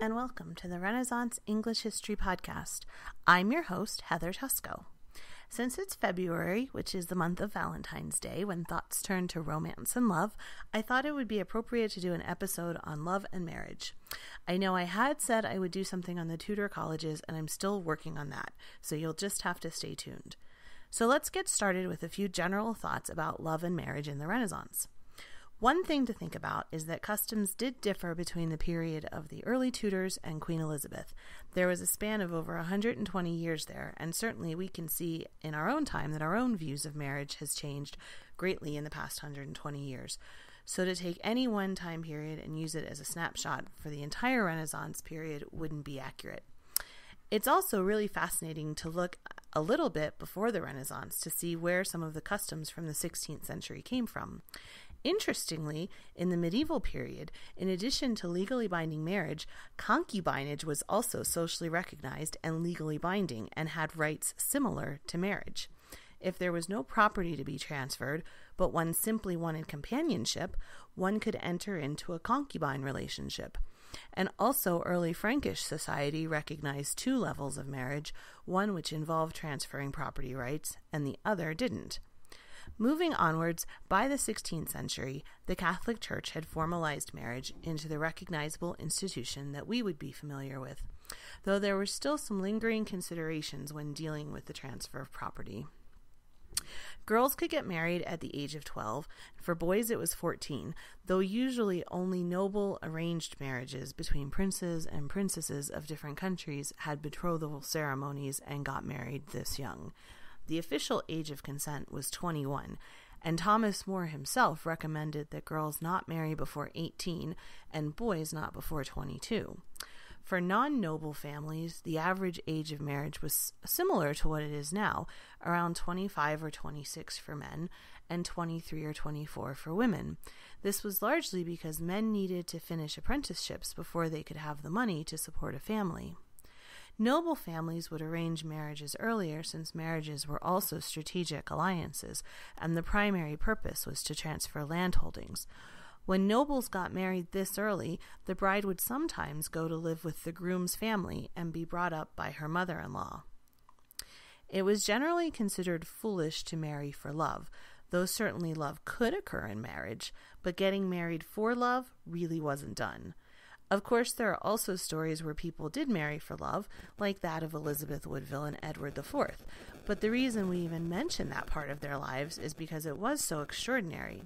and welcome to the Renaissance English History Podcast. I'm your host, Heather Tusco. Since it's February, which is the month of Valentine's Day, when thoughts turn to romance and love, I thought it would be appropriate to do an episode on love and marriage. I know I had said I would do something on the Tudor colleges, and I'm still working on that, so you'll just have to stay tuned. So let's get started with a few general thoughts about love and marriage in the Renaissance. One thing to think about is that customs did differ between the period of the early Tudors and Queen Elizabeth. There was a span of over 120 years there, and certainly we can see in our own time that our own views of marriage has changed greatly in the past 120 years. So to take any one time period and use it as a snapshot for the entire Renaissance period wouldn't be accurate. It's also really fascinating to look a little bit before the Renaissance to see where some of the customs from the 16th century came from. Interestingly, in the medieval period, in addition to legally binding marriage, concubinage was also socially recognized and legally binding and had rights similar to marriage. If there was no property to be transferred, but one simply wanted companionship, one could enter into a concubine relationship. And also early Frankish society recognized two levels of marriage, one which involved transferring property rights and the other didn't. Moving onwards, by the 16th century, the Catholic Church had formalized marriage into the recognizable institution that we would be familiar with, though there were still some lingering considerations when dealing with the transfer of property. Girls could get married at the age of 12. For boys it was 14, though usually only noble arranged marriages between princes and princesses of different countries had betrothal ceremonies and got married this young. The official age of consent was 21, and Thomas More himself recommended that girls not marry before 18 and boys not before 22. For non-noble families, the average age of marriage was similar to what it is now, around 25 or 26 for men and 23 or 24 for women. This was largely because men needed to finish apprenticeships before they could have the money to support a family. Noble families would arrange marriages earlier since marriages were also strategic alliances, and the primary purpose was to transfer landholdings. When nobles got married this early, the bride would sometimes go to live with the groom's family and be brought up by her mother-in-law. It was generally considered foolish to marry for love, though certainly love could occur in marriage, but getting married for love really wasn't done. Of course, there are also stories where people did marry for love, like that of Elizabeth Woodville and Edward IV, but the reason we even mention that part of their lives is because it was so extraordinary.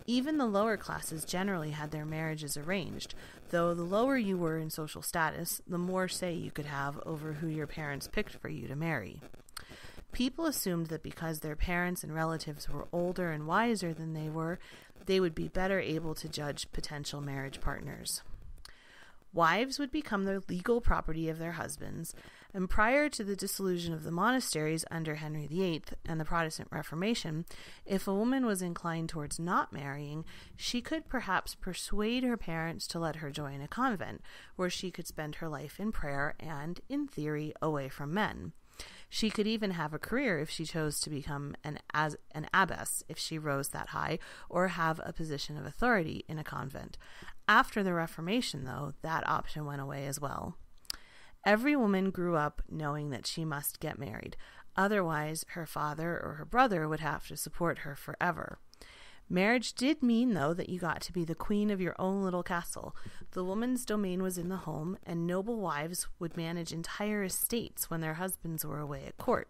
Even the lower classes generally had their marriages arranged, though the lower you were in social status, the more say you could have over who your parents picked for you to marry. People assumed that because their parents and relatives were older and wiser than they would be better able to judge potential marriage partners. Wives would become the legal property of their husbands, and prior to the dissolution of the monasteries under Henry VIII and the Protestant Reformation, if a woman was inclined towards not marrying, she could perhaps persuade her parents to let her join a convent, where she could spend her life in prayer and, in theory, away from men. She could even have a career if she chose to become an abbess if she rose that high, or have a position of authority in a convent. After the Reformation, though, that option went away as well. Every woman grew up knowing that she must get married. Otherwise, her father or her brother would have to support her forever. Marriage did mean, though, that you got to be the queen of your own little castle. The woman's domain was in the home, and noble wives would manage entire estates when their husbands were away at court.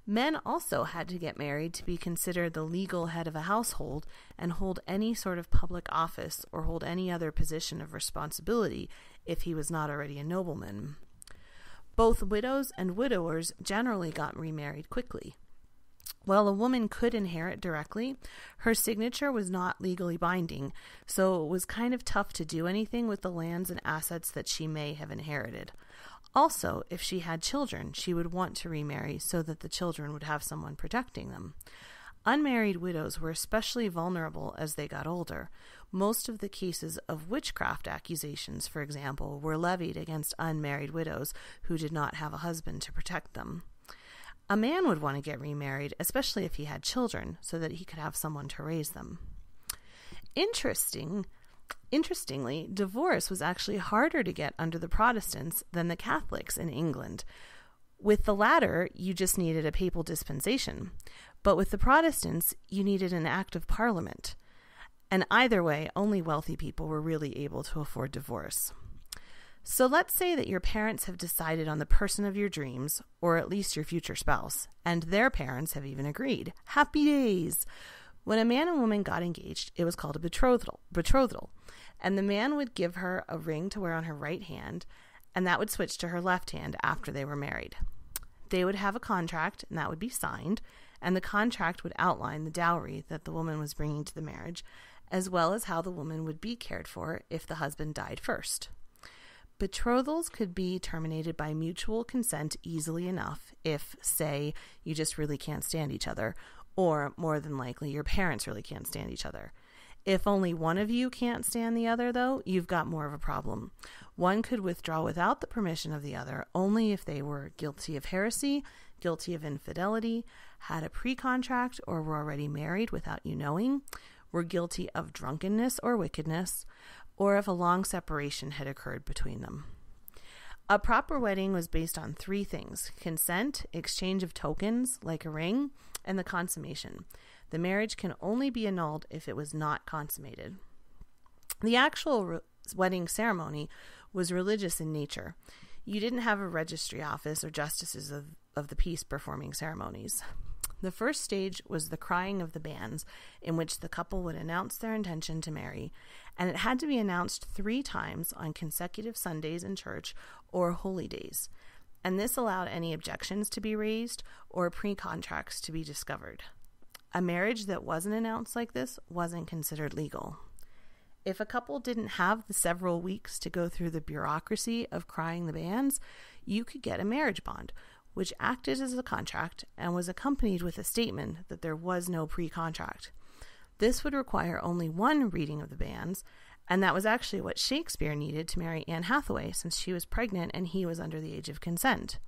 Men also had to get married to be considered the legal head of a household and hold any sort of public office or hold any other position of responsibility if he was not already a nobleman. Both widows and widowers generally got remarried quickly. While a woman could inherit directly, her signature was not legally binding, so it was kind of tough to do anything with the lands and assets that she may have inherited. Also, if she had children, she would want to remarry so that the children would have someone protecting them. Unmarried widows were especially vulnerable as they got older. Most of the cases of witchcraft accusations, for example, were levied against unmarried widows who did not have a husband to protect them. A man would want to get remarried, especially if he had children, so that he could have someone to raise them. Interesting Interestingly, divorce was actually harder to get under the Protestants than the Catholics in England. With the latter, you just needed a papal dispensation. But with the Protestants, you needed an act of parliament. And either way, only wealthy people were really able to afford divorce. So let's say that your parents have decided on the person of your dreams, or at least your future spouse, and their parents have even agreed. Happy days! When a man and woman got engaged, it was called a betrothal, and the man would give her a ring to wear on her right hand, and that would switch to her left hand after they were married. They would have a contract, and that would be signed, and the contract would outline the dowry that the woman was bringing to the marriage, as well as how the woman would be cared for if the husband died first. Betrothals could be terminated by mutual consent easily enough if, say, you just really can't stand each other, or more than likely your parents really can't stand each other. If only one of you can't stand the other, though, you've got more of a problem. One could withdraw without the permission of the other only if they were guilty of heresy, guilty of infidelity, had a pre-contract or were already married without you knowing, were guilty of drunkenness or wickedness, or if a long separation had occurred between them. A proper wedding was based on 3 things: consent, exchange of tokens, like a ring, and the consummation. The marriage can only be annulled if it was not consummated. The actual wedding ceremony was religious in nature. You didn't have a registry office or justices of the peace performing ceremonies. The first stage was the crying of the banns, in which the couple would announce their intention to marry, and it had to be announced 3 times on consecutive Sundays in church or holy days, and this allowed any objections to be raised or pre-contracts to be discovered. A marriage that wasn't announced like this wasn't considered legal. If a couple didn't have the several weeks to go through the bureaucracy of crying the banns, you could get a marriage bond, which acted as a contract and was accompanied with a statement that there was no pre-contract. This would require only 1 reading of the banns, and that was actually what Shakespeare needed to marry Anne Hathaway, since she was pregnant and he was under the age of consent.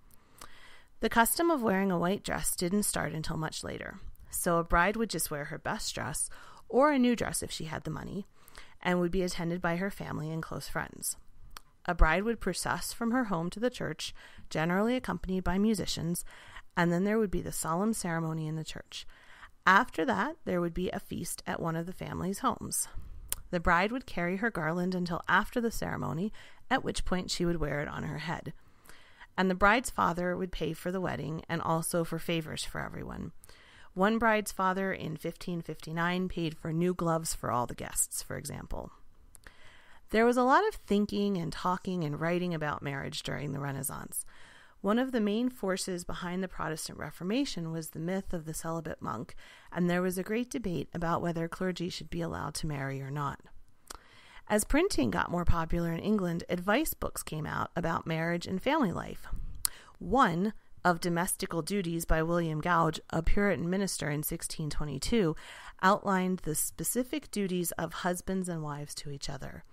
The custom of wearing a white dress didn't start until much later, so a bride would just wear her best dress, or a new dress if she had the money, and would be attended by her family and close friends. A bride would process from her home to the church, generally accompanied by musicians, and then there would be the solemn ceremony in the church. After that, there would be a feast at one of the family's homes. The bride would carry her garland until after the ceremony, at which point she would wear it on her head. And the bride's father would pay for the wedding and also for favors for everyone. One bride's father in 1559 paid for new gloves for all the guests, for example. There was a lot of thinking and talking and writing about marriage during the Renaissance. One of the main forces behind the Protestant Reformation was the myth of the celibate monk, and there was a great debate about whether clergy should be allowed to marry or not. As printing got more popular in England, advice books came out about marriage and family life. One, of Domestical Duties by William Gouge, a Puritan minister in 1622, outlined the specific duties of husbands and wives to each other.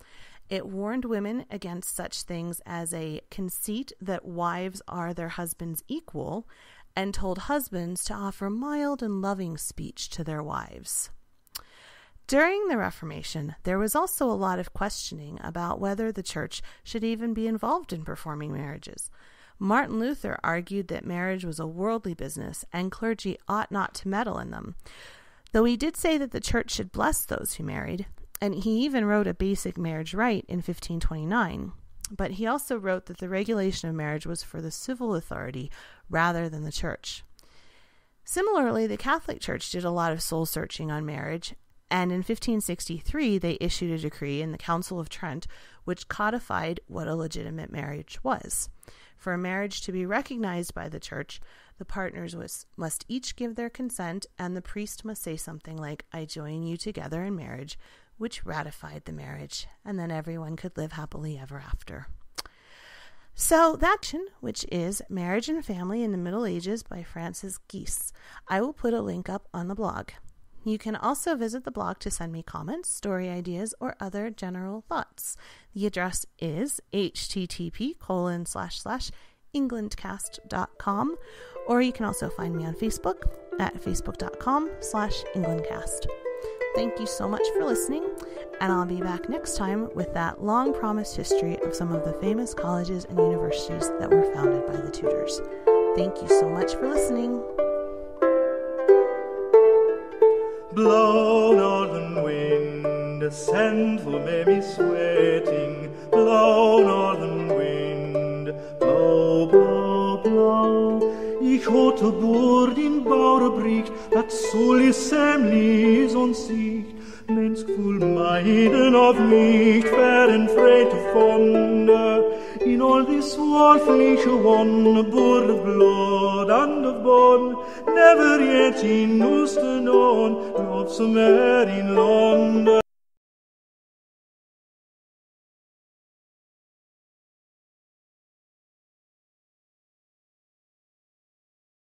It warned women against such things as a conceit that wives are their husband's equal, and told husbands to offer mild and loving speech to their wives. During the Reformation, there was also a lot of questioning about whether the church should even be involved in performing marriages. Martin Luther argued that marriage was a worldly business and clergy ought not to meddle in them, though he did say that the church should bless those who married, and he even wrote a basic marriage rite in 1529. But he also wrote that the regulation of marriage was for the civil authority rather than the church. Similarly, the Catholic Church did a lot of soul-searching on marriage, and in 1563 they issued a decree in the Council of Trent which codified what a legitimate marriage was. For a marriage to be recognized by the church, the partners must each give their consent, and the priest must say something like, "I join you together in marriage," which ratified the marriage, and then everyone could live happily ever after. So that, which is Marriage and Family in the Middle Ages by Francis Geese. I will put a link up on the blog. You can also visit the blog to send me comments, story ideas, or other general thoughts. The address is http://englandcast.com, or you can also find me on Facebook at facebook.com/englandcast. Thank you so much for listening, And I'll be back next time with that long-promised history of some of the famous colleges and universities that were founded by the Tudors. Thank you so much for listening. Blow, northern wind, a scentful may be sweating. Blow, northern wind, blow, blow, blow. Ich hatte bord in Bauerbricht, dat soll semlis und Sicht. Menschful meiden of nicht, feren freit von in all this wolfliche one, born of blood and of bone, never yet in Usten on, love some air in London.